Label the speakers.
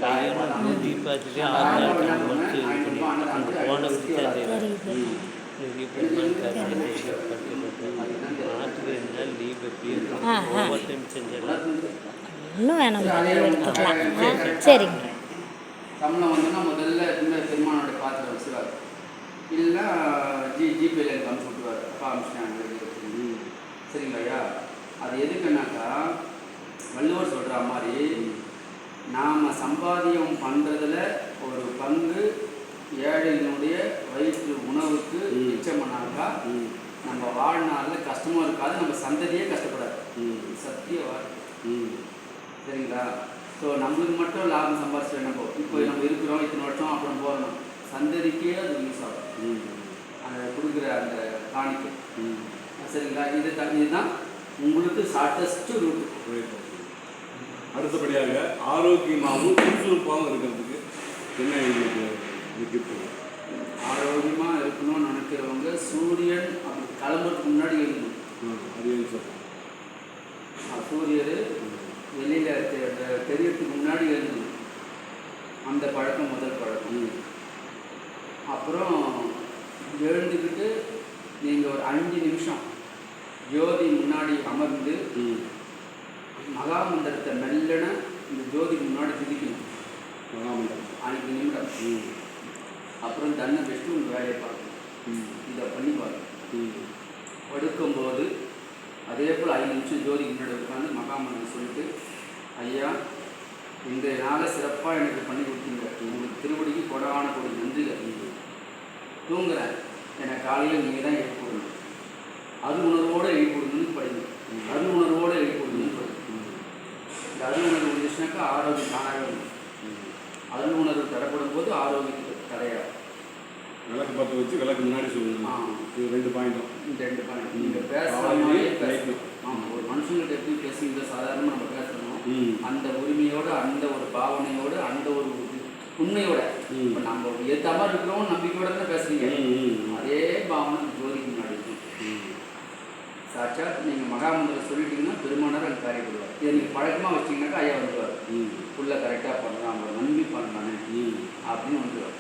Speaker 1: பையனும் பூஜை பார்த்துட்டு 6 நாள் கணக்கு முடிச்சு இது பண்ணிட்டு அங்கே போன விட்டு தான் தெரியும். பெருமாள் காரில் மாட்டுக்கு 2 நாள் லீவ் எப்படி ஓவர் டைம் செஞ்சிடலாம்.
Speaker 2: இன்னும் வேணும் எடுத்துக்கலாம். சரிங்க.
Speaker 3: சம்பளம் வந்தோன்னா முதல்ல பெருமானோட பாத்திரம் வச்சுருவார், இல்லைன்னா ஜிபேல எனக்கு அனுப்பிச்சு விட்டுருவார். அப்பா அனுப்பிச்சிட்டாங்க. சரிங்களா ஐயா? அது எதுக்குன்னாக்கா வள்ளுவர் சொல்கிற மாதிரி நாம் சம்பாதியம் பண்ணுறதுல ஒரு பங்கு ஏழையினுடைய வயிற்று உணவுக்கு மிச்சம் பண்ணாக்கா நம்ம வாழ்நாளில் கஷ்டமும் இருக்காது, நம்ம சந்ததியே கஷ்டப்படாது. சத்திய வாழ்க்கை. சரிங்களா? ஸோ நம்மளுக்கு மட்டும் லாபம் சம்பாதிச்சு நம்ம இப்போ நம்ம இருக்கிறோம் இத்தனை வருஷம் அப்புறம் போகணும், சந்ததிக்கே அது யூஸ் ஆகும் அந்த கொடுக்குற அந்த காணிக்கை. சரிங்களா? இதுதான் உங்களுக்கு ஷார்ட்டஸ்ட் ரூட்.
Speaker 4: அடுத்தபடியாக ஆரோக்கியமாகவும் சுறுசுறுப்பாகவும் இருக்கிறதுக்கு என்ன
Speaker 3: ஆரோக்கியமாக இருக்கணும்னு நினைக்கிறவங்க சூரியன் அப்படி கிளம்புறதுக்கு முன்னாடி எழுதணும். சூரியர் வெளியில் தெரியறதுக்கு முன்னாடி எழுதணும். அந்த பழக்கம் முதல் பழக்கம். அப்புறம் எழுந்துக்கிட்டு நீங்கள் ஒரு 5 நிமிஷம் ஜோதி முன்னாடி அமர்ந்து மகாமந்திரத்தை மெல்லன இந்த ஜோதிக்கு முன்னாடி திதிக்கணும். மகாமந்திரம் 5 நிமிடம். அப்புறம் தன்னை வச்சுட்டு உங்கள் வேலையை பார்க்கணும். இதை பண்ணி பார்க்கணும். படுக்கும்போது அதே போல் 5 நிமிஷம் ஜோதிக்கு முன்னாடி உட்காந்து மகாமந்திரம் சொல்லிட்டு, ஐயா இன்றைய நாளை சிறப்பாக எனக்கு பண்ணி கொடுத்தீங்க, உங்களுக்கு திருவடிக்கு கொடான கொடி நன்றிகள். தூங்குறேன், எனக்கு காலையில் நீங்கள் தான் எழுப்பி கொடுங்க, அருள் உணர்வோடு எழுப்பி கொடுங்கன்னு படிங்க. அருள் உணர்வோடு எழுப்பி கொடுங்கன்னு படிங்க. இந்த அருள் உணர்வு இருந்துச்சுனாக்கா ஆரோக்கியம் தானாக இருக்கும். அருள் உணர்வு தரப்படும் போது ஆரோக்கியத்துக்கு தடையாது.
Speaker 4: விளக்கு பற்ற வச்சு விளக்கு முன்னாடி சொல்லணும். இது 2 பாயிண்ட்டும். இந்த 2 பாயிண்ட் நீங்கள் பேசுகிறே பேசணும். ஆமாம், ஒரு மனுஷங்கள்ட்ட எப்படி பேசுகிற சாதாரணமாக நம்ம பேசணும். அந்த உரிமையோடு, அந்த ஒரு பாவனையோடு, அந்த ஒரு உண்மையோட இப்போ நம்ம ஏற்ற மாதிரி இருக்கிறோம் நம்பிக்கையோட தான் பேசுறீங்க. அதே பாவனை ஜோதிக்கு முன்னாடி இருக்கும். சாட்சாத் நீங்கள் மகாமந்திரம் சொல்லிட்டீங்கன்னா பெருமானார் அங்கே காரியப்படுவார். இதை நீங்கள் பழக்கமாக வச்சிங்கனாக்கா ஐயா வந்துடுவார். ஃபுல்லாக கரெக்டாக பண்ணுறான், அவங்களை நம்பி பண்ணுறானே அப்படின்னு வந்துடுவார்.